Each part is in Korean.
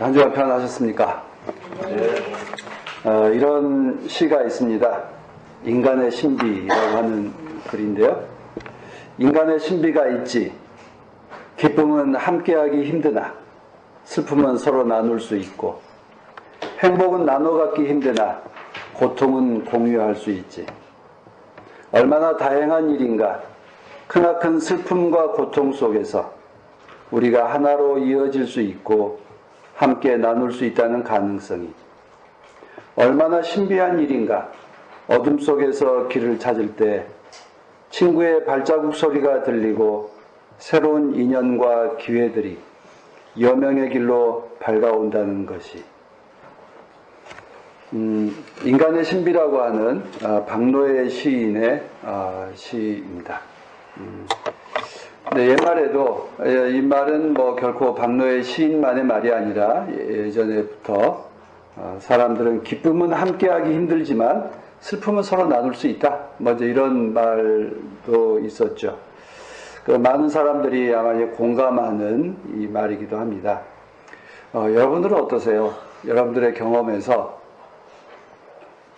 한 주간 평안하셨습니까? 네. 이런 시가 있습니다. 인간의 신비라고 하는 글인데요. 인간의 신비가 있지. 기쁨은 함께하기 힘드나 슬픔은 서로 나눌 수 있고, 행복은 나눠 갖기 힘드나 고통은 공유할 수 있지. 얼마나 다행한 일인가. 크나큰 슬픔과 고통 속에서 우리가 하나로 이어질 수 있고 함께 나눌 수 있다는 가능성이. 얼마나 신비한 일인가. 어둠 속에서 길을 찾을 때 친구의 발자국 소리가 들리고 새로운 인연과 기회들이 여명의 길로 밝아온다는 것이. 인간의 신비라고 하는 박노해 시인의 시입니다. 네, 옛말에도 이 말은 결코 박노해 시인만의 말이 아니라 예전에부터 사람들은 기쁨은 함께하기 힘들지만 슬픔은 서로 나눌 수 있다. 먼저 이런 말도 있었죠. 많은 사람들이 아마 공감하는 이 말이기도 합니다. 여러분들은 어떠세요? 여러분들의 경험에서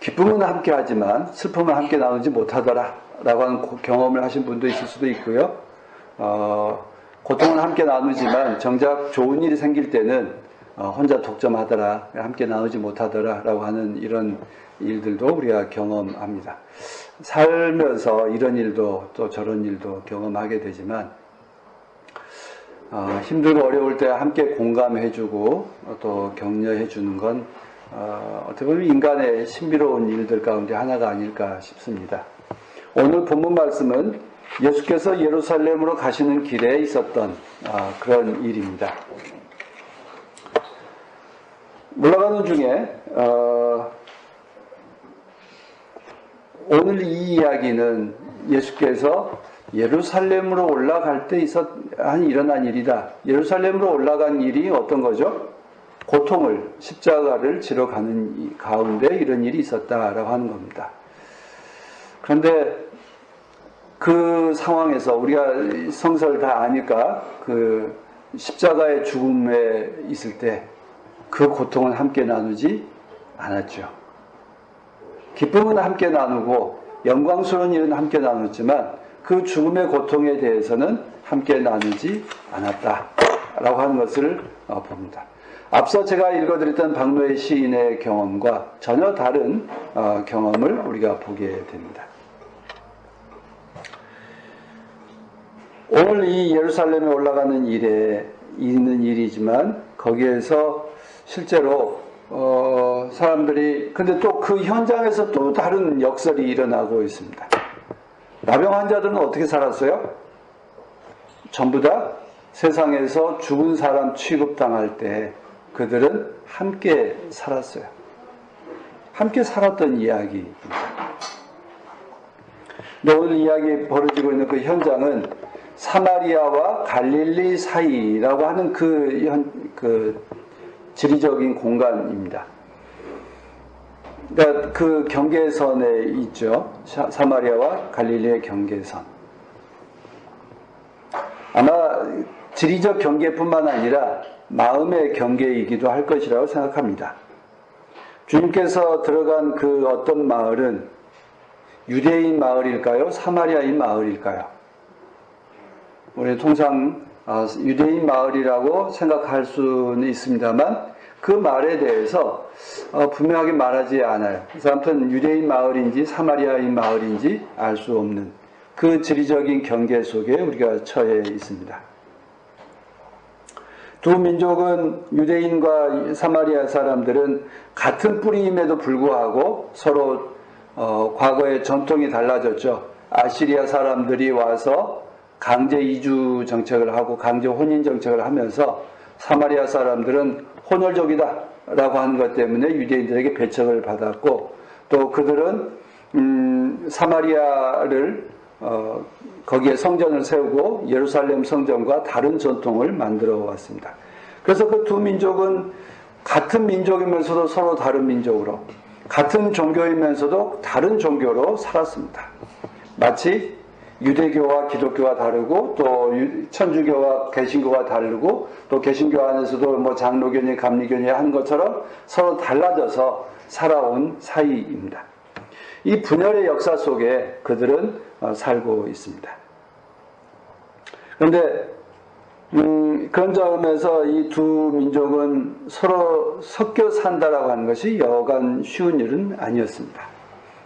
기쁨은 함께하지만 슬픔은 함께 나누지 못하더라 라고 하는 경험을 하신 분도 있을 수도 있고요. 고통은 함께 나누지만 정작 좋은 일이 생길 때는 혼자 독점하더라, 함께 나누지 못하더라 라고 하는 이런 일들도 우리가 경험합니다. 살면서 이런 일도 또 저런 일도 경험하게 되지만 힘들고 어려울 때 함께 공감해주고 또 격려해주는 건 어떻게 보면 인간의 신비로운 일들 가운데 하나가 아닐까 싶습니다. 오늘 본문 말씀은 예수께서 예루살렘으로 가시는 길에 있었던 그런 일입니다. 올라가는 중에 오늘 이 이야기는 예수께서 예루살렘으로 올라갈 때 일어난 일이다. 예루살렘으로 올라간 일이 어떤 거죠? 고통을, 십자가를 지러 가는 가운데 이런 일이 있었다라고 하는 겁니다. 그런데 그 상황에서 우리가 성서를 다 아니까 그 십자가의 죽음에 있을 때 그 고통은 함께 나누지 않았죠. 기쁨은 함께 나누고 영광스러운 일은 함께 나눴지만 그 죽음의 고통에 대해서는 함께 나누지 않았다라고 하는 것을 봅니다. 앞서 제가 읽어드렸던 박노해 시인의 경험과 전혀 다른 경험을 우리가 보게 됩니다. 오늘 이 예루살렘에 올라가는 일에 있는 일이지만 거기에서 실제로 사람들이 근데 또 그 현장에서 또 다른 역설이 일어나고 있습니다. 나병 환자들은 어떻게 살았어요? 전부 다 세상에서 죽은 사람 취급당할 때 그들은 함께 살았어요. 함께 살았던 이야기입니다. 근데 오늘 이야기 벌어지고 있는 그 현장은 사마리아와 갈릴리 사이라고 하는 그 지리적인 공간입니다. 그러니까 그 경계선에 있죠. 사마리아와 갈릴리의 경계선. 아마 지리적 경계뿐만 아니라 마음의 경계이기도 할 것이라고 생각합니다. 주님께서 들어간 그 어떤 마을은 유대인 마을일까요? 사마리아인 마을일까요? 우리 통상 유대인 마을이라고 생각할 수는 있습니다만 그 말에 대해서 분명하게 말하지 않아요. 그래서 아무튼 유대인 마을인지 사마리아인 마을인지 알 수 없는 그 지리적인 경계 속에 우리가 처해 있습니다. 두 민족은 유대인과 사마리아 사람들은 같은 뿌리임에도 불구하고 서로 과거의 전통이 달라졌죠. 아시리아 사람들이 와서 강제 이주 정책을 하고 강제 혼인 정책을 하면서 사마리아 사람들은 혼혈족이다 라고 하는 것 때문에 유대인들에게 배척을 받았고 또 그들은 사마리아를 거기에 성전을 세우고 예루살렘 성전과 다른 전통을 만들어 왔습니다. 그래서 그 두 민족은 같은 민족이면서도 서로 다른 민족으로 같은 종교이면서도 다른 종교로 살았습니다. 마치 유대교와 기독교가 다르고 또 천주교와 개신교가 다르고 또 개신교 안에서도 뭐 장로교니 감리교니 한 것처럼 서로 달라져서 살아온 사이입니다. 이 분열의 역사 속에 그들은 살고 있습니다. 그런데 그런 점에서 이 두 민족은 서로 섞여 산다라고 하는 것이 여간 쉬운 일은 아니었습니다.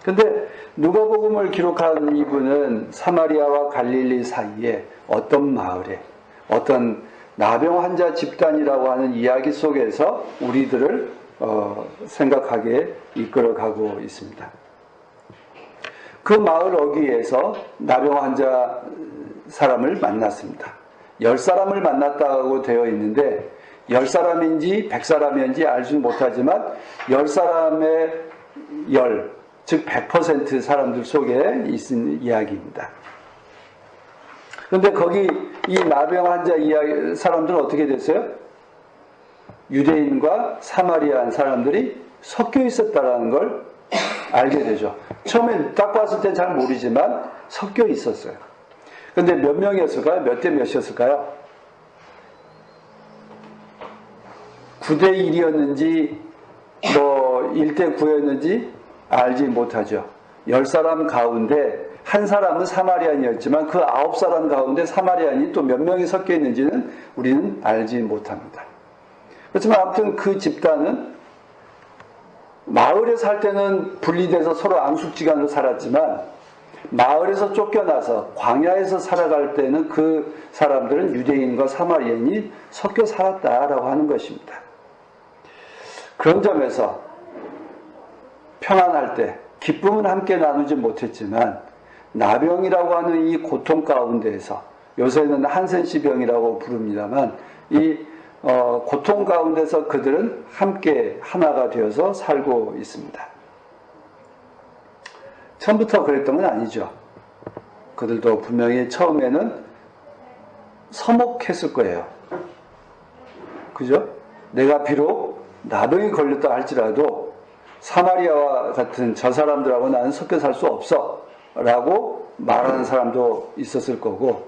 그런데 누가복음을 기록한 이분은 사마리아와 갈릴리 사이에 어떤 마을에 어떤 나병 환자 집단이라고 하는 이야기 속에서 우리들을 생각하게 이끌어가고 있습니다. 그 마을 어귀에서 나병 환자 사람을 만났습니다. 10사람을 만났다고 되어 있는데 10사람인지 100사람인지 알지 못하지만 10사람의 10, 즉 100% 사람들 속에 있는 이야기입니다. 그런데 거기 이 나병 환자 이야기 사람들은 어떻게 됐어요? 유대인과 사마리안 사람들이 섞여 있었다는 걸 알게 되죠. 처음에 딱 봤을 땐 잘 모르지만 섞여 있었어요. 그런데 몇 명이었을까요? 몇 대 몇이었을까요? 9대 1이었는지 뭐 1대 9였는지 알지 못하죠. 10사람 가운데 한 사람은 사마리안이었지만 그 9사람 가운데 사마리안이 또 몇 명이 섞여 있는지는 우리는 알지 못합니다. 그렇지만 아무튼 그 집단은 마을에 살 때는 분리돼서 서로 앙숙지간으로 살았지만 마을에서 쫓겨나서 광야에서 살아갈 때는 그 사람들은 유대인과 사마리안이 섞여 살았다라고 하는 것입니다. 그런 점에서 평안할 때 기쁨은 함께 나누지 못했지만 나병이라고 하는 이 고통 가운데에서 요새는 한센시병이라고 부릅니다만 이 고통 가운데서 그들은 함께 하나가 되어서 살고 있습니다. 처음부터 그랬던 건 아니죠. 그들도 분명히 처음에는 서먹했을 거예요. 그죠? 내가 비록 나병이 걸렸다 할지라도 사마리아와 같은 저 사람들하고 나는 섞여 살 수 없어 라고 말하는 사람도 있었을 거고,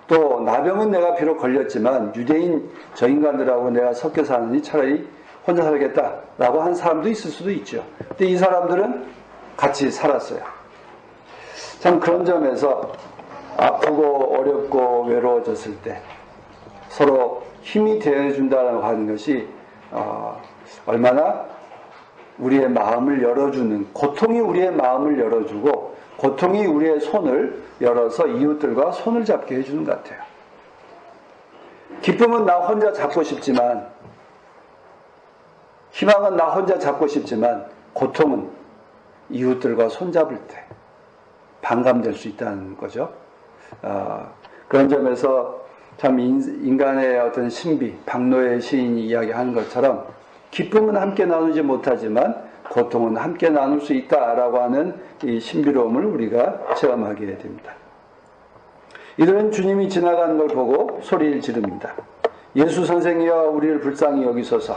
또 나병은 내가 비록 걸렸지만 유대인 저 인간들하고 내가 섞여 사느니 차라리 혼자 살겠다라고 한 사람도 있을 수도 있죠. 근데 이 사람들은 같이 살았어요. 참 그런 점에서 아프고 어렵고 외로워졌을 때 서로 힘이 되어준다고 하는 것이 얼마나 우리의 마음을 열어주는, 고통이 우리의 마음을 열어주고 고통이 우리의 손을 열어서 이웃들과 손을 잡게 해주는 것 같아요. 기쁨은 나 혼자 잡고 싶지만, 희망은 나 혼자 잡고 싶지만, 고통은 이웃들과 손잡을 때 반감될 수 있다는 거죠. 그런 점에서 참 인간의 어떤 신비, 박노의 시인이 이야기하는 것처럼 기쁨은 함께 나누지 못하지만 고통은 함께 나눌 수 있다라고 하는 이 신비로움을 우리가 체험하게 됩니다. 이들은 주님이 지나가는 걸 보고 소리를 지릅니다. 예수 선생이여 우리를 불쌍히 여기소서.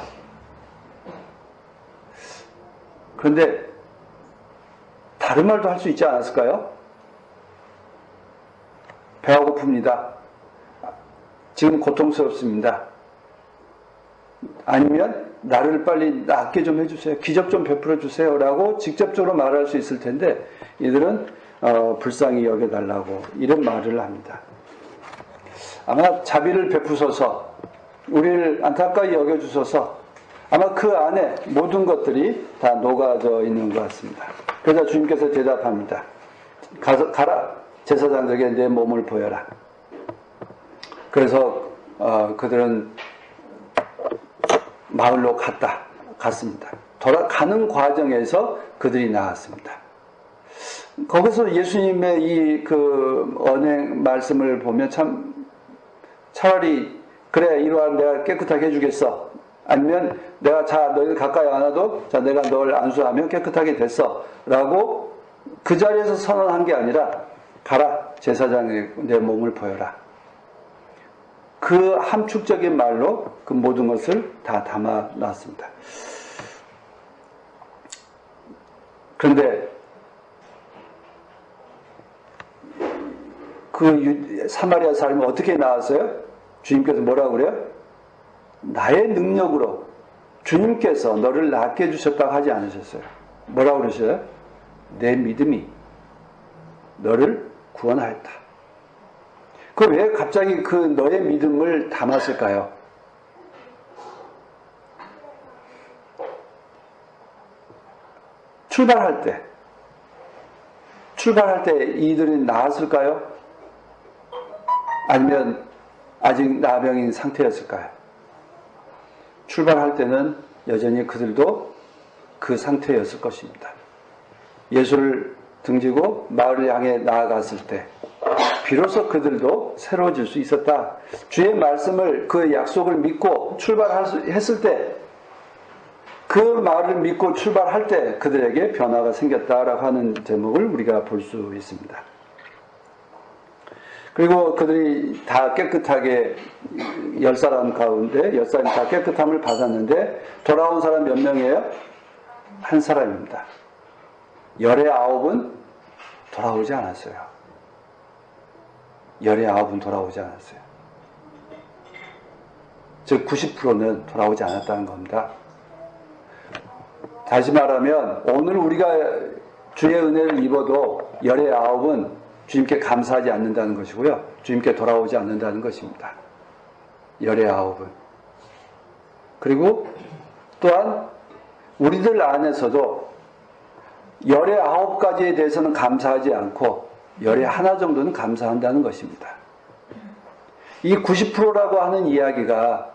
그런데 다른 말도 할 수 있지 않았을까요? 배가 고픕니다. 지금 고통스럽습니다. 아니면 나를 빨리 낫게 좀 해주세요. 기적 좀 베풀어 주세요. 라고 직접적으로 말할 수 있을 텐데 이들은 불쌍히 여겨달라고 이런 말을 합니다. 아마 자비를 베푸소서, 우리를 안타까이 여겨주소서, 아마 그 안에 모든 것들이 다 녹아져 있는 것 같습니다. 그러자 주님께서 대답합니다. 가라. 제사장들에게 내 몸을 보여라. 그래서 그들은 마을로 갔습니다. 돌아가는 과정에서 그들이 나왔습니다. 거기서 예수님의 이 그 언행 말씀을 보면 참 차라리 그래 이러한 내가 깨끗하게 해주겠어. 아니면 내가 자 너희들 가까이 안 와도 자 내가 널 안수하면 깨끗하게 됐어. 라고 그 자리에서 선언한 게 아니라 가라 제사장에 내 몸을 보여라. 그 함축적인 말로 그 모든 것을 다 담아놨습니다. 그런데 그 사마리아 사람이 어떻게 나왔어요? 주님께서 뭐라고 그래요? 나의 능력으로 주님께서 너를 낫게 해주셨다고 하지 않으셨어요. 뭐라고 그러셔요? 내 믿음이 너를 구원하였다. 그 왜 갑자기 그 너의 믿음을 담았을까요? 출발할 때 이들이 나았을까요? 아니면 아직 나병인 상태였을까요? 출발할 때는 여전히 그들도 그 상태였을 것입니다. 예수를 등지고 마을을 향해 나아갔을 때 비로소 그들도 새로워질 수 있었다. 주의 말씀을, 그 약속을 믿고 출발했을 때, 그 말을 믿고 출발할 때 그들에게 변화가 생겼다라고 하는 제목을 우리가 볼 수 있습니다. 그리고 그들이 다 깨끗하게 10사람 가운데 10사람이 다 깨끗함을 받았는데 돌아온 사람 몇 명이에요? 한 사람입니다. 열의 9은 돌아오지 않았어요. 열의 9은 돌아오지 않았어요. 즉 90%는 돌아오지 않았다는 겁니다. 다시 말하면 오늘 우리가 주의 은혜를 입어도 열의 9은 주님께 감사하지 않는다는 것이고요. 주님께 돌아오지 않는다는 것입니다. 열의 9은. 그리고 또한 우리들 안에서도 열의 9가지에 대해서는 감사하지 않고 열의 하나 정도는 감사한다는 것입니다. 이 90%라고 하는 이야기가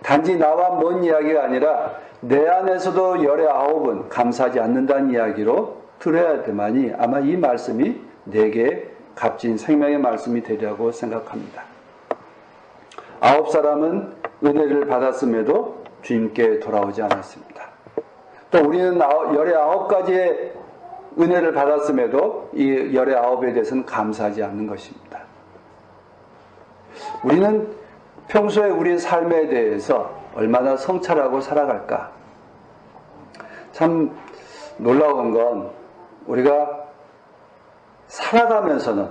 단지 나와 먼 이야기가 아니라 내 안에서도 열의 9은 감사하지 않는다는 이야기로 들어야 되만이 아마 이 말씀이 내게 값진 생명의 말씀이 되리라고 생각합니다. 9사람은 은혜를 받았음에도 주님께 돌아오지 않았습니다. 또 우리는 열의 9가지의 은혜를 받았음에도 이 열의 9에 대해서는 감사하지 않는 것입니다. 우리는 평소에 우리 삶에 대해서 얼마나 성찰하고 살아갈까? 참 놀라운 건 우리가 살아가면서는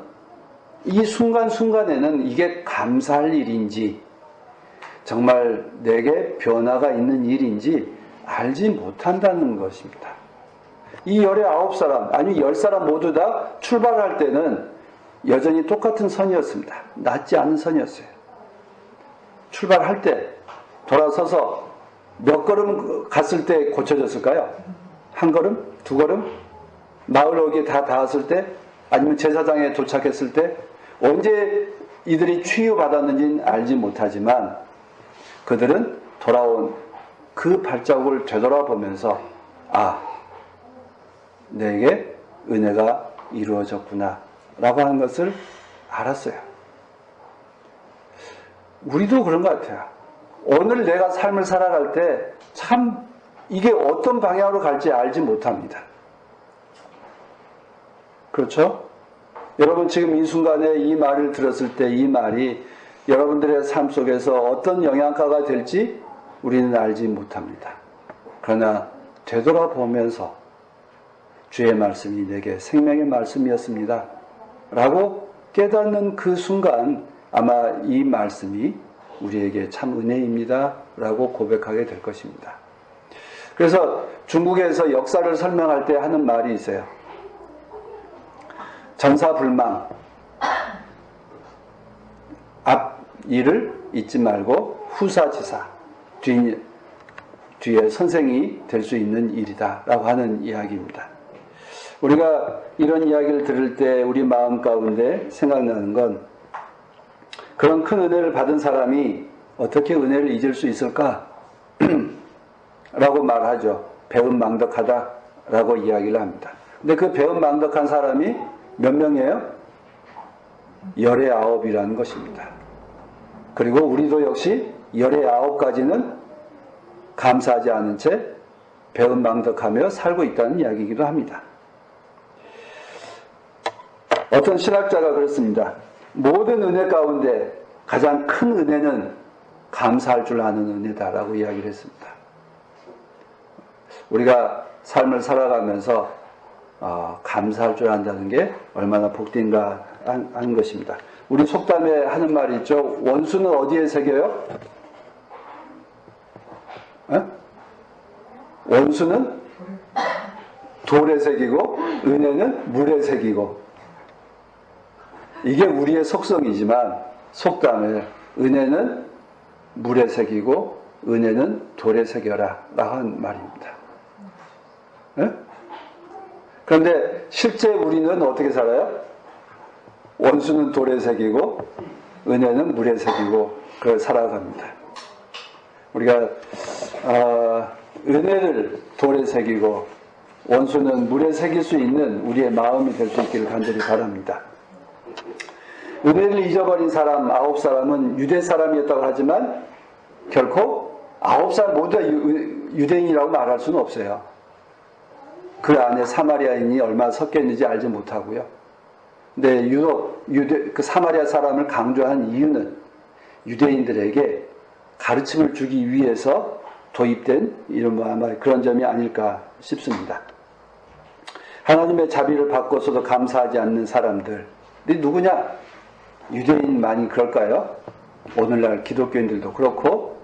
이 순간순간에는 이게 감사할 일인지 정말 내게 변화가 있는 일인지 알지 못한다는 것입니다. 이 열의 9사람, 아니 10사람 모두 다 출발할 때는 여전히 똑같은 선이었습니다. 낫지 않은 선이었어요. 출발할 때 돌아서서 몇 걸음 갔을 때 고쳐졌을까요? 한 걸음? 두 걸음? 마을 오기에 다 닿았을 때? 아니면 제사장에 도착했을 때? 언제 이들이 치유받았는지는 알지 못하지만 그들은 돌아온 그 발자국을 되돌아보면서 아, 내게 은혜가 이루어졌구나 라고 하는 것을 알았어요. 우리도 그런 것 같아요. 오늘 내가 삶을 살아갈 때 참 이게 어떤 방향으로 갈지 알지 못합니다. 그렇죠? 여러분 지금 이 순간에 이 말을 들었을 때 이 말이 여러분들의 삶 속에서 어떤 영향가가 될지 우리는 알지 못합니다. 그러나 되돌아보면서 주의 말씀이 내게 생명의 말씀이었습니다 라고 깨닫는 그 순간 아마 이 말씀이 우리에게 참 은혜입니다 라고 고백하게 될 것입니다. 그래서 중국에서 역사를 설명할 때 하는 말이 있어요. 전사불망, 앞 일을 잊지 말고 후사지사, 뒤에 선생이 될 수 있는 일이다 라고 하는 이야기입니다. 우리가 이런 이야기를 들을 때 우리 마음 가운데 생각나는 건 그런 큰 은혜를 받은 사람이 어떻게 은혜를 잊을 수 있을까? 라고 말하죠. 배은망덕하다 라고 이야기를 합니다. 근데 그 배은망덕한 사람이 몇 명이에요? 열의 9이라는 것입니다. 그리고 우리도 역시 열의 9가지는 감사하지 않은 채 배은망덕하며 살고 있다는 이야기이기도 합니다. 어떤 신학자가 그렇습니다. 모든 은혜 가운데 가장 큰 은혜는 감사할 줄 아는 은혜다라고 이야기를 했습니다. 우리가 삶을 살아가면서 감사할 줄 안다는 게 얼마나 복된가 하는 것입니다. 우리 속담에 하는 말이 있죠. 원수는 어디에 새겨요? 에? 원수는 돌에 새기고 은혜는 물에 새기고. 이게 우리의 속성이지만 속담에 은혜는 물에 새기고 은혜는 돌에 새겨라 라고 한 말입니다. 에? 그런데 실제 우리는 어떻게 살아요? 원수는 돌에 새기고 은혜는 물에 새기고 그걸 살아갑니다. 우리가 은혜를 돌에 새기고 원수는 물에 새길 수 있는 우리의 마음이 될 수 있기를 간절히 바랍니다. 은혜를 잊어버린 사람 9사람은 유대 사람이었다고 하지만 결코 9사람 모두 다 유대인이라고 말할 수는 없어요. 그 안에 사마리아인이 얼마나 섞여 있는지 알지 못하고요. 근데 그 사마리아 사람을 강조한 이유는 유대인들에게 가르침을 주기 위해서 도입된 이런 아마 그런 점이 아닐까 싶습니다. 하나님의 자비를 받고서도 감사하지 않는 사람들이 누구냐? 유대인만이 그럴까요? 오늘날 기독교인들도 그렇고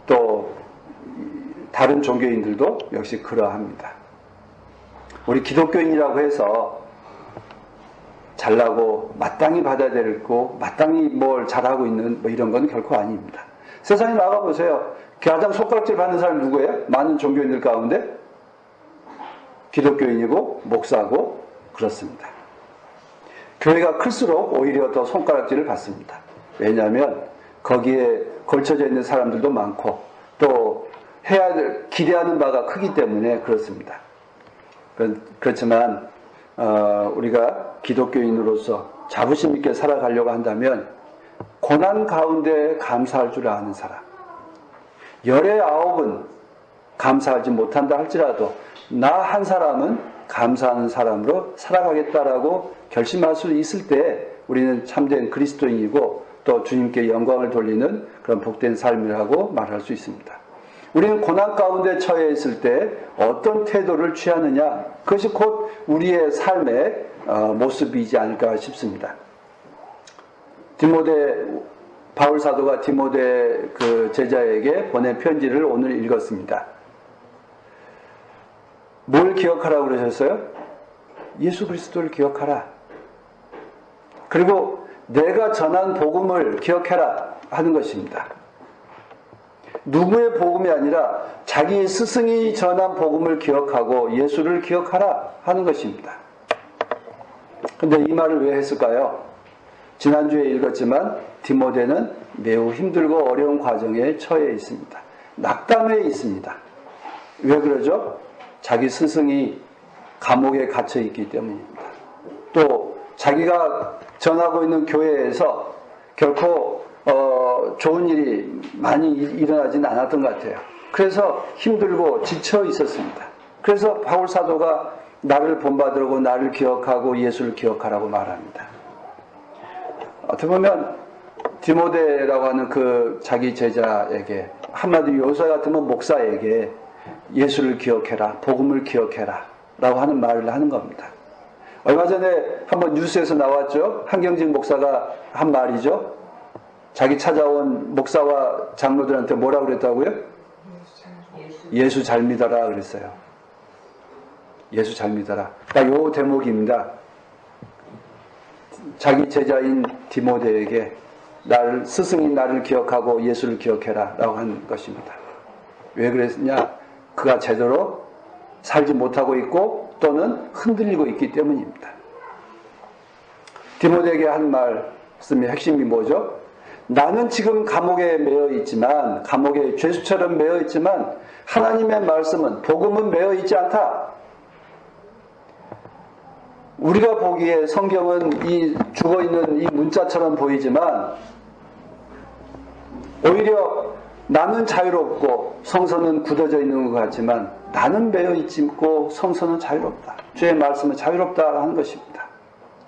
또 다른 종교인들도 역시 그러합니다. 우리 기독교인이라고 해서 잘나고 마땅히 받아야 되고 마땅히 뭘 잘하고 있는 뭐 이런 건 결코 아닙니다. 세상에 나가보세요. 가장 손가락질 받는 사람이 누구예요? 많은 종교인들 가운데 기독교인이고 목사고 그렇습니다. 교회가 클수록 오히려 더 손가락질을 받습니다. 왜냐하면 거기에 걸쳐져 있는 사람들도 많고 또 해야 될 기대하는 바가 크기 때문에 그렇습니다. 그렇지만 우리가 기독교인으로서 자부심 있게 살아가려고 한다면 고난 가운데 감사할 줄 아는 사람, 열의 9은 감사하지 못한다 할지라도 나 한 사람은 감사하는 사람으로 살아가겠다라고 결심할 수 있을 때 우리는 참된 그리스도인이고 또 주님께 영광을 돌리는 그런 복된 삶이라고 말할 수 있습니다. 우리는 고난 가운데 처해 있을 때 어떤 태도를 취하느냐, 그것이 곧 우리의 삶의 모습이지 않을까 싶습니다. 바울 사도가 디모데 그 제자에게 보낸 편지를 오늘 읽었습니다. 뭘 기억하라고 그러셨어요? 예수 그리스도를 기억하라. 그리고 내가 전한 복음을 기억해라 하는 것입니다. 누구의 복음이 아니라 자기 스승이 전한 복음을 기억하고 예수를 기억하라 하는 것입니다. 그런데 이 말을 왜 했을까요? 지난주에 읽었지만 디모데는 매우 힘들고 어려운 과정에 처해 있습니다. 낙담해 있습니다. 왜 그러죠? 자기 스승이 감옥에 갇혀 있기 때문입니다. 또 자기가 전하고 있는 교회에서 결코 좋은 일이 많이 일어나진 않았던 것 같아요. 그래서 힘들고 지쳐 있었습니다. 그래서 바울 사도가 나를 본받으라고 나를 기억하고 예수를 기억하라고 말합니다. 어떻게 보면 디모데라고 하는 그 자기 제자에게, 한마디로 요새 같으면 목사에게 예수를 기억해라, 복음을 기억해라 라고 하는 말을 하는 겁니다. 얼마 전에 한번 뉴스에서 나왔죠. 한경직 목사가 한 말이죠. 자기 찾아온 목사와 장로들한테 뭐라고 그랬다고요? 예수 잘 믿어라 그랬어요. 예수 잘 믿어라. 딱 요 대목입니다. 자기 제자인 디모데에게 스승인 나를 기억하고 예수를 기억해라 라고 한 것입니다. 왜 그랬냐? 그가 제대로 살지 못하고 있고 또는 흔들리고 있기 때문입니다. 디모데에게 한 말씀의 핵심이 뭐죠? 나는 지금 감옥에 매여 있지만, 감옥에 죄수처럼 매여 있지만 하나님의 말씀은, 복음은 매여 있지 않다. 우리가 보기에 성경은 이 죽어있는 이 문자처럼 보이지만 오히려 나는 자유롭고 성서는 굳어져 있는 것 같지만 나는 매여 있고 성서는 자유롭다. 주의 말씀은 자유롭다 하는 것입니다.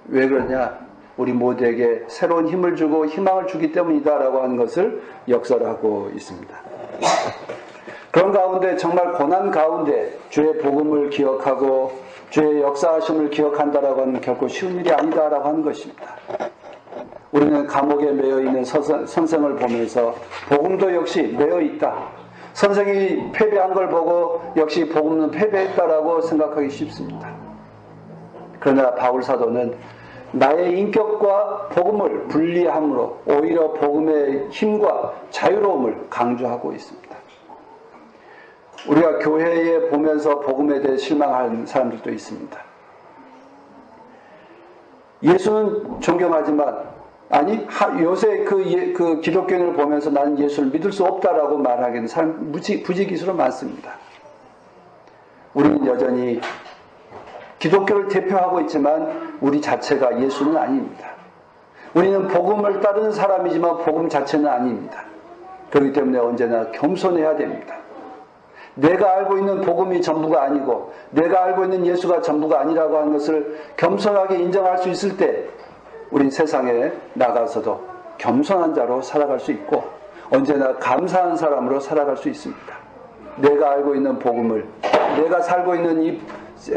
왜 그러냐? 우리 모두에게 새로운 힘을 주고 희망을 주기 때문이다라고 하는 것을 역설하고 있습니다. 그런 가운데 정말 고난 가운데 주의 복음을 기억하고 주의 역사하심을 기억한다라고 하는 결코 쉬운 일이 아니다라고 하는 것입니다. 우리는 감옥에 매여 있는 선생을 보면서 복음도 역시 매여 있다. 선생이 패배한 걸 보고 역시 복음은 패배했다라고 생각하기 쉽습니다. 그러나 바울 사도는 나의 인격과 복음을 분리함으로 오히려 복음의 힘과 자유로움을 강조하고 있습니다. 우리가 교회에 보면서 복음에 대해 실망하는 사람들도 있습니다. 예수는 존경하지만 아니 요새 그 기독교인을 보면서 나는 예수를 믿을 수 없다라고 말하기는 사람 부지기수로 많습니다. 우리는 여전히 기독교를 대표하고 있지만 우리 자체가 예수는 아닙니다. 우리는 복음을 따르는 사람이지만 복음 자체는 아닙니다. 그렇기 때문에 언제나 겸손해야 됩니다. 내가 알고 있는 복음이 전부가 아니고 내가 알고 있는 예수가 전부가 아니라고 하는 것을 겸손하게 인정할 수 있을 때 우린 세상에 나가서도 겸손한 자로 살아갈 수 있고 언제나 감사한 사람으로 살아갈 수 있습니다. 내가 알고 있는 복음을 내가 살고 있는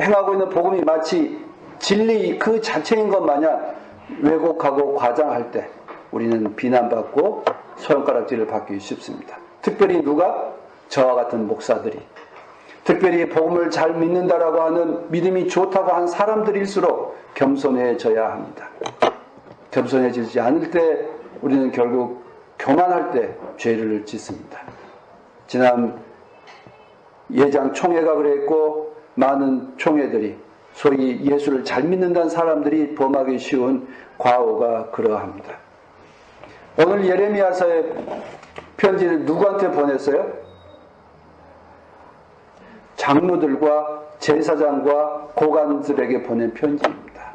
행하고 있는 복음이 마치 진리 그 자체인 것 마냥 왜곡하고 과장할 때 우리는 비난받고 손가락질을 받기 쉽습니다. 특별히 누가? 저와 같은 목사들이 특별히 복음을 잘 믿는다라고 하는 믿음이 좋다고 한 사람들일수록 겸손해져야 합니다. 겸손해지지 않을 때 우리는 결국 교만할 때 죄를 짓습니다. 지난 예장 총회가 그랬고 많은 총회들이 소위 예수를 잘 믿는다는 사람들이 범하기 쉬운 과오가 그러합니다. 오늘 예레미야서의 편지를 누구한테 보냈어요? 장로들과 제사장과 고관들에게 보낸 편지입니다.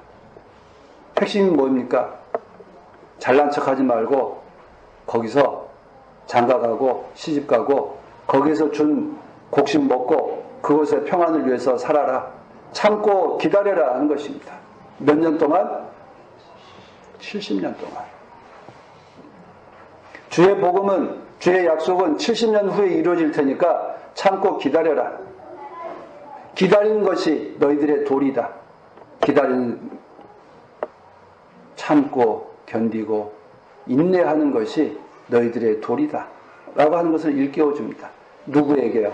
핵심이 뭡니까? 잘난 척하지 말고 거기서 장가가고 시집가고 거기서 준 곡식 먹고 그곳의 평안을 위해서 살아라. 참고 기다려라 하는 것입니다. 몇 년 동안? 70년 동안. 주의 복음은 주의 약속은 70년 후에 이루어질 테니까 참고 기다려라. 기다리는 것이 너희들의 도리다. 참고 견디고 인내하는 것이 너희들의 도리다. 라고 하는 것을 일깨워줍니다. 누구에게요?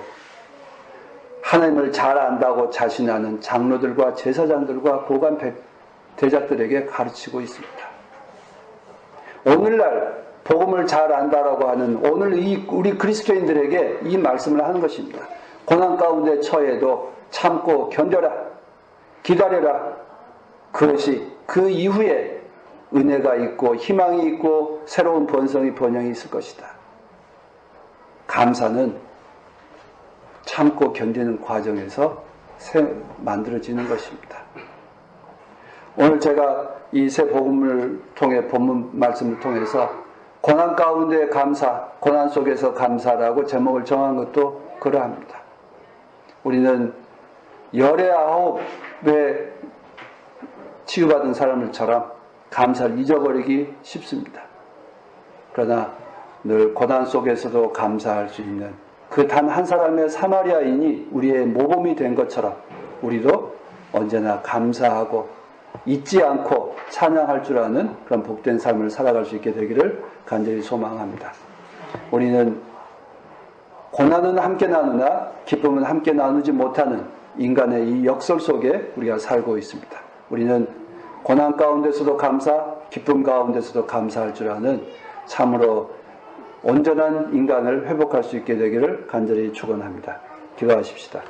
하나님을 잘 안다고 자신하는 장로들과 제사장들과 고관 대작들에게 가르치고 있습니다. 오늘날 복음을 잘 안다라고 하는 오늘 우리 그리스도인들에게 이 말씀을 하는 것입니다. 고난 가운데 처해도 참고 견뎌라. 기다려라. 그것이 그 이후에 은혜가 있고 희망이 있고 새로운 번영이 있을 것이다. 감사는 참고 견디는 과정에서 만들어지는 것입니다. 오늘 제가 이 새 복음을 통해 본문 말씀을 통해서 고난 가운데 감사, 고난 속에서 감사라고 제목을 정한 것도 그러합니다. 우리는 열의 아홉에 치유받은 사람들처럼 감사를 잊어버리기 쉽습니다. 그러나 늘 고난 속에서도 감사할 수 있는 그 단 한 사람의 사마리아인이 우리의 모범이 된 것처럼 우리도 언제나 감사하고 잊지 않고 찬양할 줄 아는 그런 복된 삶을 살아갈 수 있게 되기를 간절히 소망합니다. 우리는 고난은 함께 나누나 기쁨은 함께 나누지 못하는 인간의 이 역설 속에 우리가 살고 있습니다. 우리는 고난 가운데서도 감사, 기쁨 가운데서도 감사할 줄 아는 참으로 온전한 인간을 회복할 수 있게 되기를 간절히 축원합니다. 기도하십시다.